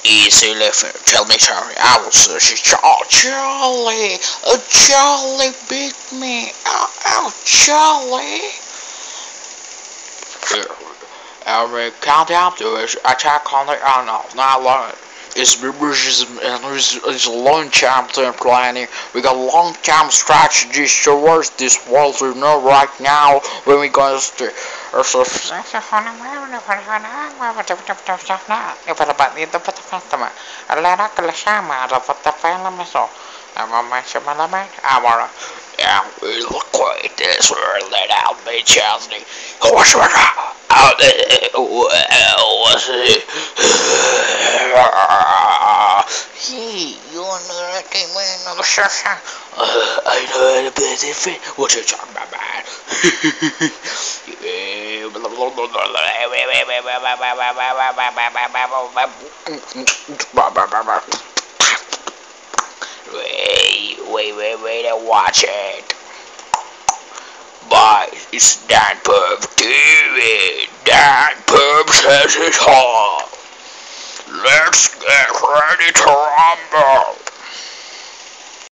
Easy living. Tell me, Charlie. I will search Charlie. A Charlie beat me. Oh, Charlie. Every countdown to his attack on the unknown. Not long. It's and his long time planning. We got long time strategies towards this world we know right now when we go to yeah, we look like this. We're let out, me, Chelsea. What's out there? What's it? Hey, you wanna that game win another shot? I know a bit different. What you talking about, man? Wait, watch it. But it's Dan Pub TV. Dan Pub says it's hot. Let's get ready to rumble.